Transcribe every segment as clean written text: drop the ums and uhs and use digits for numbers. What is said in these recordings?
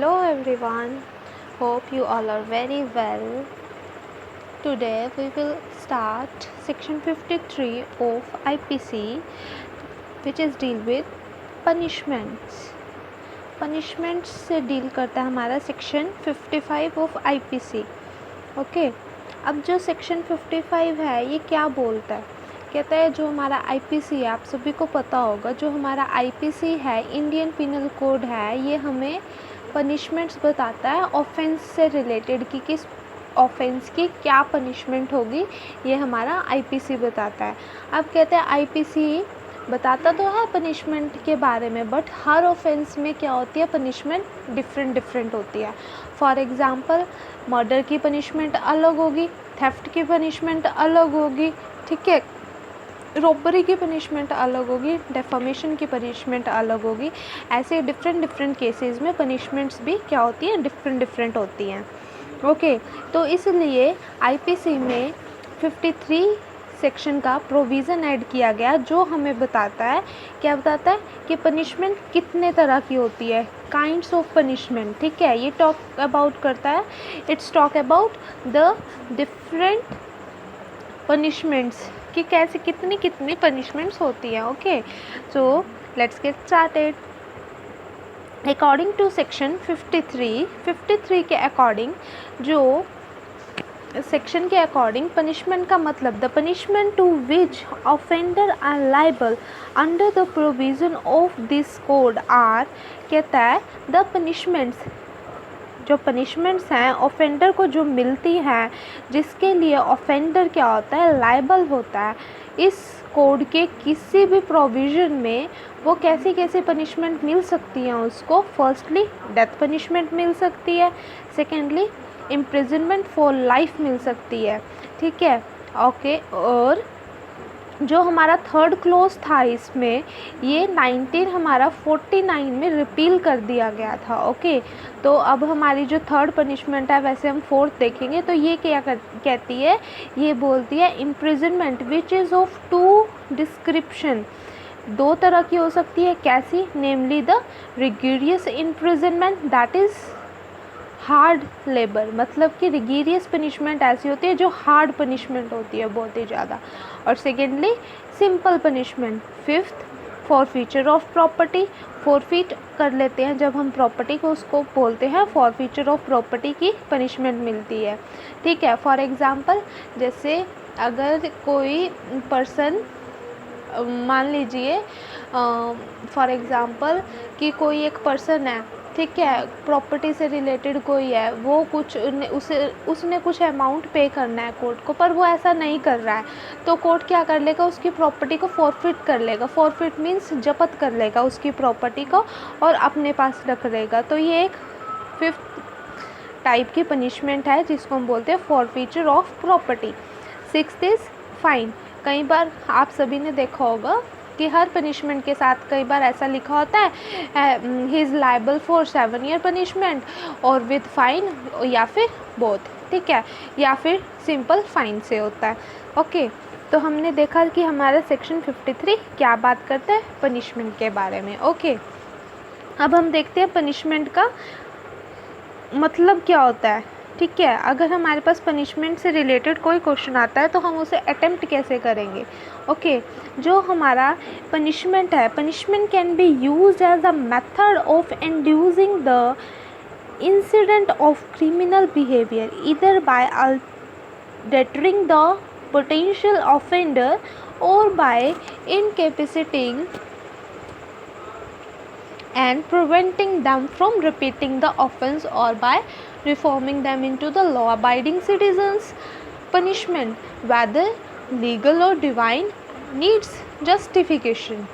Hello everyone, hope you all are very well. Today we will start section 53 of IPC, which is deal with punishments. Punishments से deal करता है हमारा section 55 of IPC. Okay, अब जो section 55 है ये क्या बोलता है? कहता है जो हमारा IPC है, आप सभी को पता होगा, जो हमारा IPC है, इंडियन पिनल कोड है, ये हमें पनिशमेंट्स बताता है ऑफेंस से रिलेटेड कि किस ऑफेंस की क्या पनिशमेंट होगी, ये हमारा IPC बताता है. अब कहते हैं IPC बताता तो है पनिशमेंट के बारे में, बट हर ऑफेंस में क्या होती है, पनिशमेंट डिफरेंट होती है. फॉर एग्ज़ाम्पल, मर्डर की पनिशमेंट अलग होगी, थेफ्ट की पनिशमेंट अलग होगी, ठीक है, रॉबरी की पनिशमेंट अलग होगी, डेफामेशन की पनिशमेंट अलग होगी. ऐसे डिफरेंट केसेस में पनिशमेंट्स भी क्या होती हैं, डिफरेंट होती हैं. ओके, तो इसलिए IPC में 53 सेक्शन का प्रोविज़न ऐड किया गया जो हमें बताता है, क्या बताता है कि पनिशमेंट कितने तरह की होती है, काइंड्स ऑफ पनिशमेंट. ठीक है, ये टॉक अबाउट करता है, it's talk about the different punishments कि कैसे कितनी पनिशमेंट्स होती हैं. Okay, so let's get started. According to section 53 के अकॉर्डिंग, जो सेक्शन के अकॉर्डिंग पनिशमेंट का मतलब, the punishment to which offender are liable under the provision of this code are, कहता है द पनिशमेंट्स, जो पनिशमेंट्स हैं ऑफेंडर को जो मिलती हैं, जिसके लिए ऑफेंडर क्या होता है, लाइबल होता है इस कोड के किसी भी प्रोविज़न में, वो कैसी पनिशमेंट मिल सकती हैं उसको. फर्स्टली डेथ पनिशमेंट मिल सकती है, सेकेंडली इम्प्रिजनमेंट फॉर लाइफ मिल सकती है. ठीक है, ओके. और जो हमारा थर्ड क्लोज था इसमें, ये 1949 में रिपील कर दिया गया था. ओके, तो अब हमारी जो थर्ड पनिशमेंट है, वैसे हम फोर्थ देखेंगे, तो ये क्या कहती है, ये बोलती है imprisonment which is of two description, दो तरह की हो सकती है. कैसी? Namely the rigorous imprisonment, that is hard labour, मतलब कि रिगोरियस पनिशमेंट ऐसी होती है जो हार्ड पनिशमेंट होती है बहुत ही ज़्यादा. और secondly simple punishment. Fifth, forfeiture of property, forfeit कर लेते हैं जब हम प्रॉपर्टी को, उसको बोलते हैं फॉरफीचर ऑफ प्रॉपर्टी की पनिशमेंट मिलती है. ठीक है, फॉर एग्ज़ाम्पल, जैसे अगर कोई पर्सन, मान लीजिए फॉर एग्ज़ाम्पल कि कोई एक पर्सन है, ठीक है, प्रॉपर्टी से रिलेटेड कोई है, वो कुछ उसने कुछ अमाउंट पे करना है कोर्ट को, पर वो ऐसा नहीं कर रहा है, तो कोर्ट क्या कर लेगा, उसकी प्रॉपर्टी को फॉरफिट कर लेगा. फॉरफिट मीन्स जब्त कर लेगा उसकी प्रॉपर्टी को और अपने पास रख लेगा. तो ये एक फिफ्थ टाइप की पनिशमेंट है जिसको हम बोलते हैं forfeiture of property. Sixth is fine. कई बार आप सभी ने देखा होगा कि हर पनिशमेंट के साथ कई बार ऐसा लिखा होता है he is liable for 7 year punishment और विद फाइन, या फिर बोथ. ठीक है, या फिर सिंपल फाइन से होता है. ओके, तो हमने देखा कि हमारा सेक्शन 53 क्या बात करता है, पनिशमेंट के बारे में. ओके, अब हम देखते हैं पनिशमेंट का मतलब क्या होता है. ठीक है, अगर हमारे पास पनिशमेंट से रिलेटेड कोई क्वेश्चन आता है तो हम उसे अटेम्प्ट कैसे करेंगे. ओके, जो हमारा पनिशमेंट है, punishment can be used as a method of inducing the incident of criminal behaviour either by deterring the potential offender or by incapacitating and preventing them from repeating the offense or by reforming them into the law-abiding citizens. Punishment, whether legal or divine, needs justification.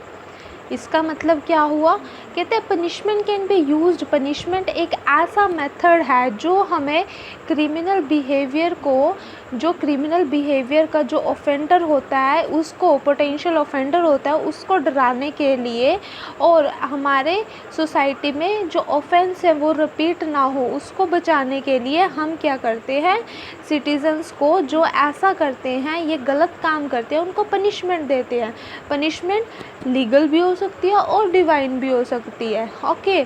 इसका मतलब क्या हुआ, कहते हैं punishment can be used, punishment एक ऐसा method है जो हमें क्रिमिनल बिहेवियर को, जो क्रिमिनल बिहेवियर का जो ऑफेंडर होता है उसको, पोटेंशियल ऑफेंडर होता है उसको डराने के लिए, और हमारे सोसाइटी में जो ऑफेंस है वो रिपीट ना हो उसको बचाने के लिए हम क्या करते हैं, सिटीजन्स को जो ऐसा करते हैं, ये गलत काम करते हैं, उनको पनिशमेंट देते हैं. पनिशमेंट लीगल भी हो सकती है और डिवाइन भी हो सकती है. Okay,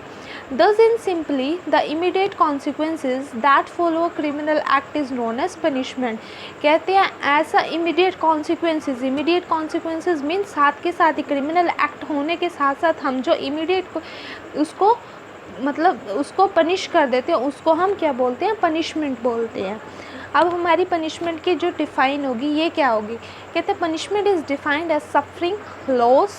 Thus, in simply, the immediate consequences that follow a criminal act is known as punishment. कहते हैं ऐसा immediate consequences means साथ के साथ ही criminal act होने के साथ साथ हम जो immediate उसको मतलब उसको पनिश कर देते हैं उसको हम क्या बोलते हैं, पनिशमेंट बोलते हैं. अब हमारी पनिशमेंट की जो डिफ़ाइन होगी ये क्या होगी, कहते हैं punishment is defined as suffering, loss,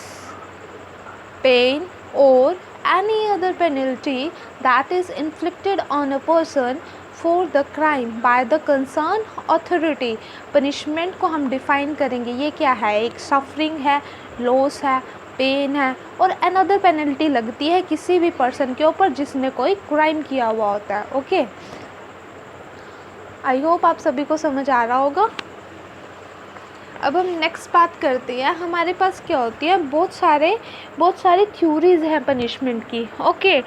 pain और any other penalty that is inflicted on a person for the crime by the concerned authority. Punishment को हम डिफ़ाइन करेंगे ये क्या है, एक सफरिंग है, लॉस है, पेन है और अनदर पेनल्टी लगती है किसी भी पर्सन के ऊपर जिसने कोई क्राइम किया हुआ होता है. ओके, आई होप आप सभी को समझ आ रहा होगा. अब हम नेक्स्ट बात करते हैं. हमारे पास क्या होती है, बहुत सारे थ्योरीज़ हैं पनिशमेंट की. ओके,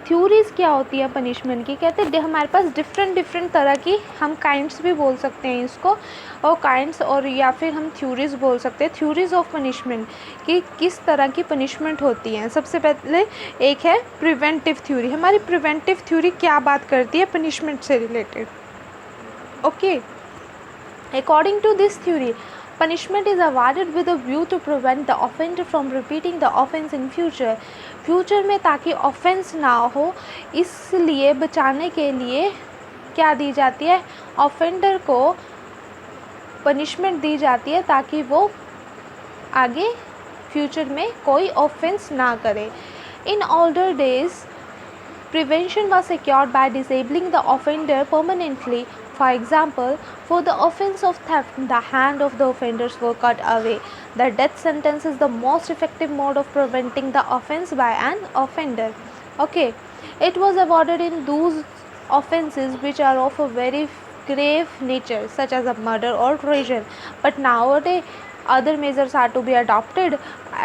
थ्योरीज़ क्या होती है पनिशमेंट की, कहते हैं हमारे पास डिफरेंट तरह की, हम काइंड्स भी बोल सकते हैं इसको, और काइंड्स और या फिर हम थ्योरीज़ बोल सकते हैं, थ्योरीज़ ऑफ पनिशमेंट कि किस तरह की पनिशमेंट होती हैं. सबसे पहले एक है प्रिवेंटिव थ्योरी. हमारी प्रिवेंटिव थ्योरी क्या बात करती है पनिशमेंट से related. Okay, according to this theory, punishment is awarded with a view to prevent the offender from repeating the offense in future में ताकि ऑफेंस ना हो इसलिए बचाने के लिए क्या दी जाती है, ऑफेंडर को पनिशमेंट दी जाती है ताकि वो आगे फ्यूचर में कोई ऑफेंस ना करे. इन older days prevention was secured by disabling the offender permanently. For example, for the offense of theft, the hand of the offenders were cut away. The death sentence is the most effective mode of preventing the offense by an offender. Okay, it was awarded in those offenses which are of a very grave nature, such as a murder or treason. But nowadays, other measures are to be adopted.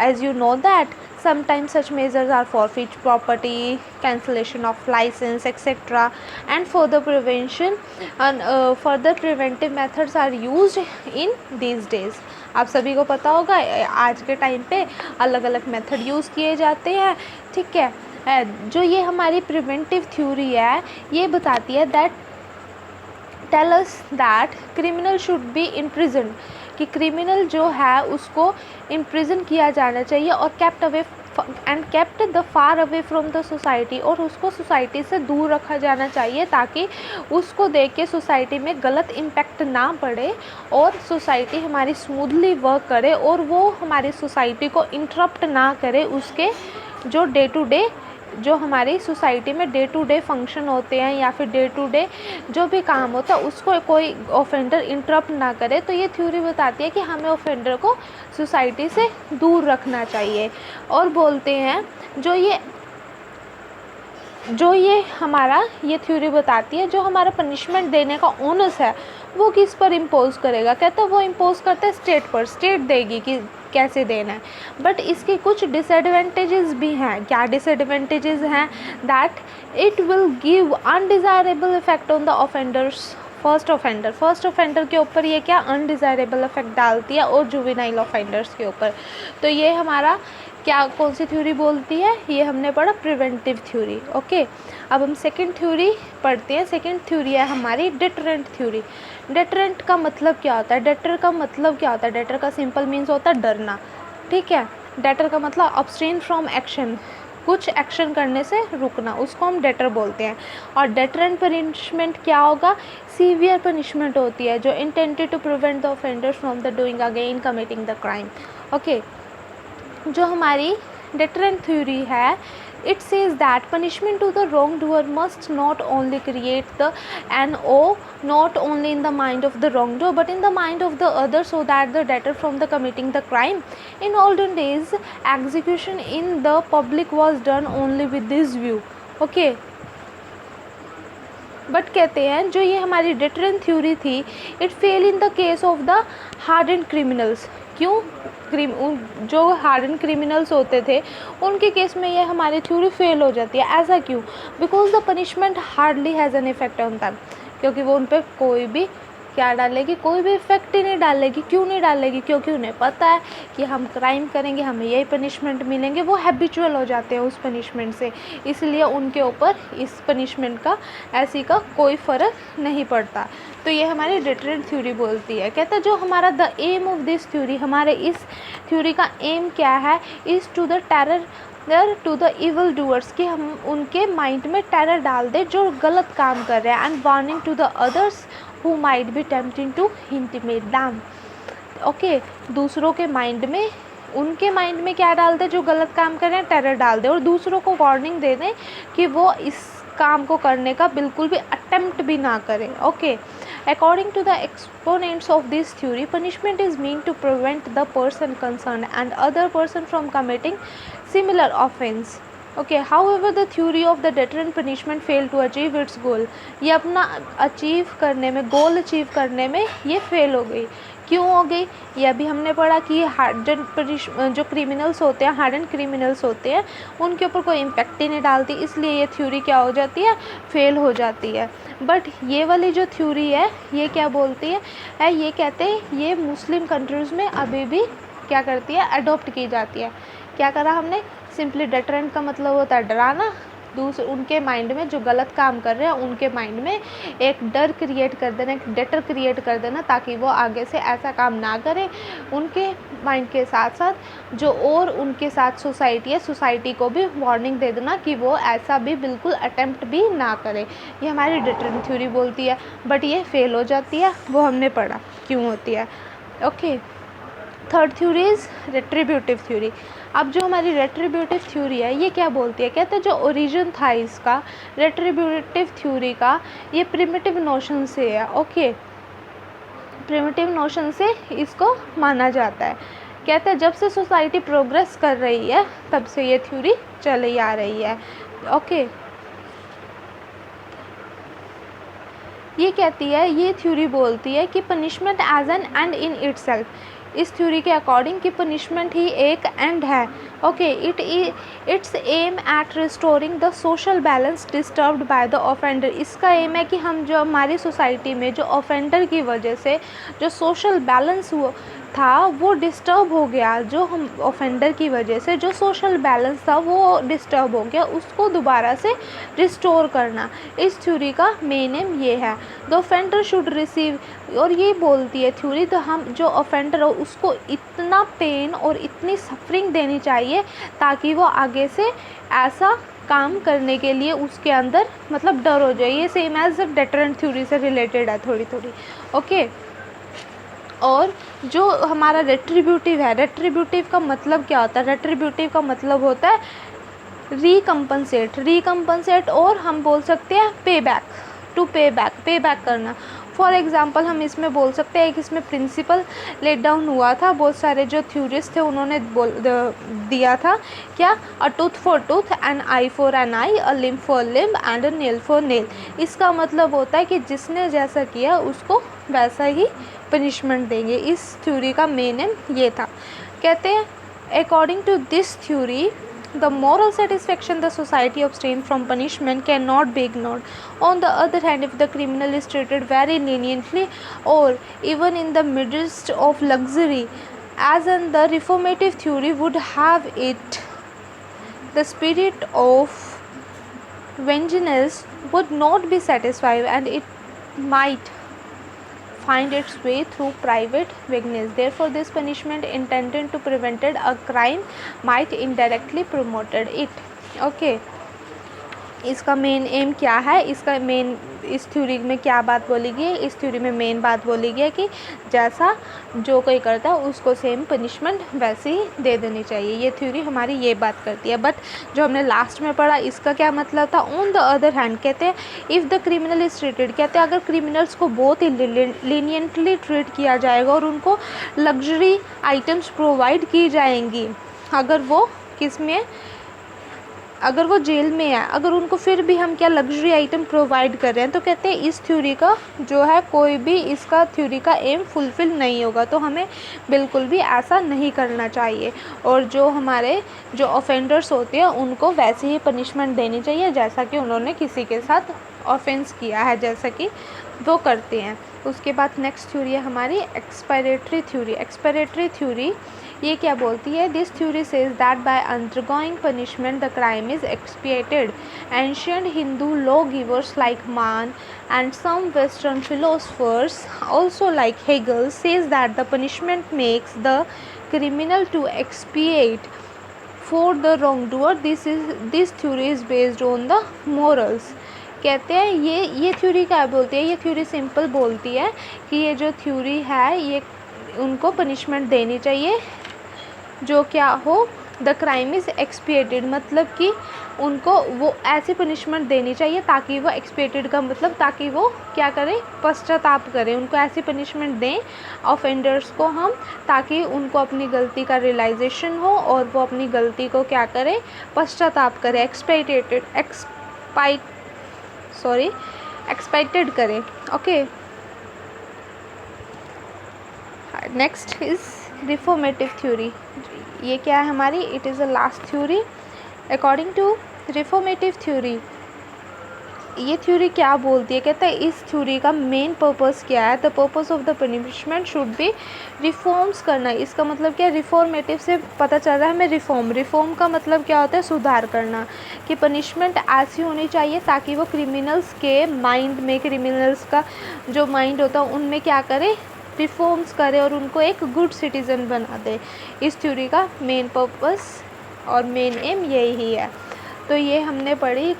As you know that sometimes such measures are forfeit property, cancellation of license, etc. and further prevention and further preventive methods are used in these days. आप सभी को पता होगा आज के time पे अलग अलग मेथड यूज़ किए जाते हैं. ठीक है, जो ये हमारी प्रिवेंटिव थ्योरी है ये बताती है that tell us that criminal should be imprison, कि क्रिमिनल जो है उसको इम्प्रिजन किया जाना चाहिए और kept the far away from the society, और उसको सोसाइटी से दूर रखा जाना चाहिए ताकि उसको देख के सोसाइटी में गलत इम्पैक्ट ना पड़े और सोसाइटी हमारी स्मूथली वर्क करे और वो हमारी सोसाइटी को इंटरप्ट ना करे. उसके जो डे टू डे जो हमारी सोसाइटी में डे टू डे फंक्शन होते हैं या फिर डे टू डे जो भी काम होता है उसको कोई ऑफेंडर इंटरप्ट ना करे. तो ये थ्योरी बताती है कि हमें ऑफेंडर को सोसाइटी से दूर रखना चाहिए. और बोलते हैं जो ये हमारा ये थ्योरी बताती है जो हमारा पनिशमेंट देने का ओनस है वो किस पर इम्पोज करेगा, कहते हैं वो इम्पोज करते हैं स्टेट पर. स्टेट देगी कि कैसे देना है. बट इसके कुछ डिसएडवांटेजेस भी हैं. क्या डिसएडवांटेजेस हैं, that it will give undesirable effect on the offenders. First offender के ऊपर ये क्या अनडिज़ायरेबल इफेक्ट डालती है और जुवेनाइल ऑफेंडर्स के ऊपर. तो ये हमारा क्या कौन सी थ्योरी बोलती है, ये हमने पढ़ा प्रिवेंटिव थ्योरी. ओके, अब हम सेकंड थ्योरी पढ़ते हैं. सेकंड थ्योरी है हमारी डिटरेंट थ्योरी. डिटरेंट का मतलब क्या होता है, डेटर का मतलब क्या होता है, डेटर का सिंपल मीन्स होता है डरना. ठीक है, डेटर का मतलब अब्सटेन फ्रॉम एक्शन, कुछ एक्शन करने से रुकना, उसको हम डेटर बोलते हैं. और डेटरेंट पनिशमेंट क्या होगा, सीवियर पनिशमेंट होती है जो intended to prevent the offenders from the doing again committing the crime. Okay, जो हमारी डेटरेंट थ्योरी है it says that punishment to the wrongdoer must not only create the an awe not only in the mind of the wrongdoer but in the mind of the other so that the debtor from the committing the crime. In olden days execution in the public was done only with this view. Okay, but कहते हैं जो ये हमारी deterrent theory थी it fail in the case of the harden criminals. क्यों, जो harden criminals होते थे उनके केस में ये हमारी थ्योरी फेल हो जाती है. ऐसा क्यों, because the punishment hardly has an effect on them, क्योंकि वो उन पर कोई भी क्या डालेगी, कोई भी इफ़ेक्ट ही नहीं डालेगी। क्यों नहीं डालेगी, क्योंकि उन्हें पता है कि हम क्राइम करेंगे हमें यही पनिशमेंट मिलेंगे। वो हैबिचुअल हो जाते हैं उस पनिशमेंट से, इसलिए उनके ऊपर इस पनिशमेंट का ऐसी का कोई फ़र्क नहीं पड़ता। तो ये हमारी डिटरेंट थ्योरी बोलती है। कहते हैं जो हमारा the aim of this theory, हमारे इस थ्योरी का एम क्या है, is to the terror to the evil doers, कि हम उनके माइंड में टेरर डाल दें जो गलत काम कर रहे हैं, and warning to the others who might be tempting to intimidate them। ओके, दूसरों के माइंड में, उनके माइंड में क्या डाल दें, जो गलत काम कर रहे हैं टेरर डाल दें, और दूसरों को वार्निंग दे दें कि वो इस काम को करने का बिल्कुल भी अटेम्प्ट भी ना करें। Okay, according to the exponents of this theory, punishment is mean to prevent the person concern and other person from committing similar offence. Okay, however the theory of the deterrent punishment fail to achieve its goal. ये अपना achieve करने में, goal achieve करने में ये fail हो गई। क्यों हो गई, ये अभी हमने पढ़ा कि जो क्रिमिनल्स होते हैं, हार्डन क्रिमिनल्स होते हैं, उनके ऊपर कोई इम्पैक्ट ही नहीं डालती, इसलिए ये थ्योरी क्या हो जाती है, फेल हो जाती है। बट ये वाली जो थ्योरी है ये क्या बोलती है, ये कहते हैं ये मुस्लिम कंट्रीज़ में अभी भी क्या करती है, अडॉप्ट की जाती है। क्या करा हमने, सिंपली डेटरेंट का मतलब होता है डराना, दूसरे उनके माइंड में जो गलत काम कर रहे हैं उनके माइंड में एक डर क्रिएट कर देना, एक डेटर क्रिएट कर देना, ताकि वो आगे से ऐसा काम ना करें। उनके माइंड के साथ साथ जो और उनके साथ सोसाइटी है, सोसाइटी को भी वार्निंग दे देना कि वो ऐसा भी बिल्कुल अटेम्प्ट भी ना करे। ये हमारी डेटरेंट थ्योरी बोलती है, बट ये फेल हो जाती है, वो हमने पढ़ा क्यों होती है। Okay, third theory is retributive theory. अब जो हमारी रेट्रीब्यूटिव थ्योरी है ये क्या बोलती है, कहते हैं जो ओरिजिन था इसका रेट्रीब्यूटिव थ्योरी का, ये प्रिमिटिव नोशन से है। ओके, प्रिमिटिव नोशन से इसको माना जाता है। कहते हैं जब से सोसाइटी प्रोग्रेस कर रही है तब से ये थ्योरी चली आ रही है। ओके, ये कहती है, ये थ्योरी बोलती है कि punishment as an end in itself, इस थ्योरी के अकॉर्डिंग कि पनिशमेंट ही एक एंड है। Okay, it's aim at restoring the social balance disturbed by the offender. इसका एम है कि हम जो हमारी सोसाइटी में जो ऑफेंडर की वजह से जो सोशल बैलेंस था वो डिस्टर्ब हो गया, जो हम ऑफेंडर की वजह से जो सोशल बैलेंस था वो डिस्टर्ब हो गया, उसको दोबारा से रिस्टोर करना। इस थ्योरी का मेन एम ये है। द ऑफेंडर शुड रिसीव, और ये बोलती है थ्योरी, तो हम जो ऑफेंडर हो उसको इतना पेन और इतनी सफरिंग देनी चाहिए ताकि वो आगे से ऐसा काम करने के लिए उसके अंदर मतलब डर हो जाए। ये सेम एज डेटरेंट थ्योरी से रिलेटेड है थोड़ी थोड़ी। ओके, और जो हमारा रेट्रीब्यूटिव है, रेट्रीब्यूटिव का मतलब क्या होता है, रेट्रीब्यूटिव का मतलब होता है रिकम्पनसेट, रिकम्पनसेट, और हम बोल सकते हैं पे बैक, टू पे बैक करना। फॉर एग्ज़ाम्पल हम इसमें बोल सकते हैं कि इसमें प्रिंसिपल लेट डाउन हुआ था, बहुत सारे जो थ्योरिस्ट थे उन्होंने दिया था क्या, a tooth for tooth, an eye for an eye, a limb for limb and a nail for nail. इसका मतलब होता है कि जिसने जैसा किया उसको वैसा ही पनिशमेंट देंगे। इस थ्योरी का मेन एम ये था। कहते हैं according to this theory the moral satisfaction the society obtains from punishment cannot be ignored. On the other hand, if the criminal is treated very leniently or even in the midst of luxury, as in the reformative theory would have it, the spirit of vengeance would not be satisfied and it might find its way through private vengeance. Therefore, this punishment intended to prevent a crime might indirectly promoted it. Okay, इसका main M क्या है, इसका main इस theory में क्या बात बोली गई है, इस थ्योरी में मेन बात बोली गई है कि जैसा जो कोई करता है उसको सेम पनिशमेंट वैसे ही दे देनी चाहिए। ये थ्योरी हमारी ये बात करती है। बट जो हमने लास्ट में पढ़ा इसका क्या मतलब था, ऑन द अदर हैंड कहते हैं if the criminal is treated, कहते हैं अगर क्रिमिनल्स को बहुत ही लीनियंटली ट्रीट किया जाएगा और उनको लग्जरी आइटम्स प्रोवाइड की जाएंगी, अगर वो किस में, अगर वो जेल में है, अगर उनको फिर भी हम क्या लग्जरी आइटम प्रोवाइड कर रहे हैं, तो कहते हैं इस थ्योरी का जो है कोई भी इसका थ्योरी का एम फुलफ़िल नहीं होगा। तो हमें बिल्कुल भी ऐसा नहीं करना चाहिए, और जो हमारे जो ऑफेंडर्स होते हैं उनको वैसे ही पनिशमेंट देनी चाहिए जैसा कि उन्होंने किसी के साथ ऑफेंस किया है जैसा कि वो करते हैं। उसके बाद नेक्स्ट थ्योरी है हमारी एक्सपायरेटरी थ्योरी। एक्सपायरेटरी थ्योरी ये क्या बोलती है? This theory says that by undergoing punishment the crime is expiated. Ancient Hindu law givers like Manu and some western philosophers also like Hegel says that the punishment makes the criminal to expiate for the wrongdoer. This theory is based on the morals. कहते हैं ये theory क्या बोलती है? ये theory simple बोलती है कि ये जो थ्योरी है ये उनको पनिशमेंट देनी चाहिए जो क्या हो, द क्राइम इज़ एक्सपिएटेड, मतलब कि उनको वो ऐसी पनिशमेंट देनी चाहिए ताकि वो एक्सपिएटेड का मतलब ताकि वो क्या करें, पश्चाताप करें। उनको ऐसी पनिशमेंट दें ऑफेंडर्स को हम, ताकि उनको अपनी गलती का रियलाइजेशन हो और वो अपनी गलती को क्या करें, पश्चाताप करें, एक्सपेक्टेड करें। Okay, next is reformative theory. ये क्या है हमारी? It is a last theory. According to reformative theory, ये थ्योरी क्या बोलती है? कहता है इस थ्योरी का मेन पर्पस क्या है? The purpose of the punishment should be reforms करना। इसका मतलब क्या? रिफॉर्मेटिव से पता चल रहा है हमें रिफॉर्म का मतलब क्या होता है? सुधार करना। कि पनिशमेंट ऐसी होनी चाहिए ताकि वो क्रिमिनल्स के माइंड में, क्रिमिनल्स का जो माइंड होता है उनमें क्या करे, रिफॉर्म्स करे और उनको एक गुड सिटीज़न बना दे। इस थ्योरी का मेन पर्पस और मेन एम यही है। तो ये हमने पढ़ी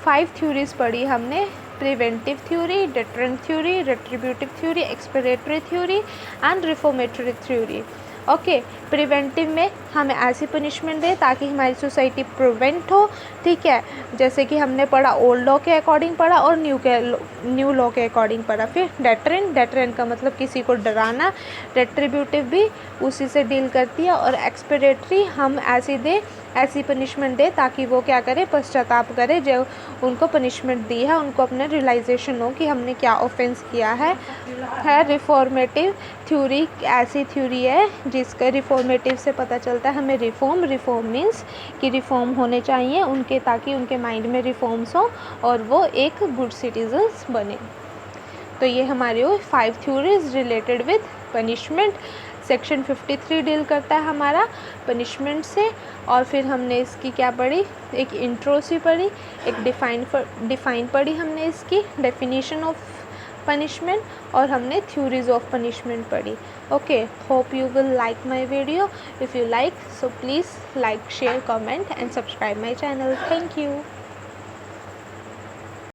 5 थ्योरीज पढ़ी हमने, preventive theory, deterrent theory, retributive theory, expiatory theory and reformatory theory. Okay, preventive में हमें ऐसी पनिशमेंट दे ताकि हमारी सोसाइटी प्रिवेंट हो, ठीक है, जैसे कि हमने पढ़ा ओल्ड लॉ के अकॉर्डिंग पढ़ा और न्यू लॉ के अकॉर्डिंग पढ़ा। फिर डेटरेंट का मतलब किसी को डराना, रेट्रिब्यूटिव भी उसी से डील करती है, और एक्सपिरेटरी हम ऐसी पनिशमेंट दे ताकि वो क्या करे, पश्चाताप करे, जो उनको पनिशमेंट दी है उनको अपने रियलाइजेशन हो कि हमने क्या ऑफेंस किया है। रिफॉर्मेटिव थ्योरी ऐसी थ्योरी है जिसका रिफॉर्मेटिव से पता चलता है हमें रिफॉर्म मीन्स कि रिफॉर्म होने चाहिए उनके, ताकि उनके माइंड में रिफॉर्म्स हो और वो एक गुड सिटीजन्स बने। तो ये हमारी 5 theories related with punishment. Section 53 deal करता है हमारा पनिशमेंट से, और फिर हमने इसकी क्या पढ़ी, एक इंट्रो सी पढ़ी, एक डिफाइन पढ़ी हमने इसकी डेफिनेशन ऑफ पनिशमेंट, और हमने थ्योरीज ऑफ पनिशमेंट पढ़ी। Okay, hope you will like my video. If you like, so please like, share, comment and subscribe my channel. Thank you.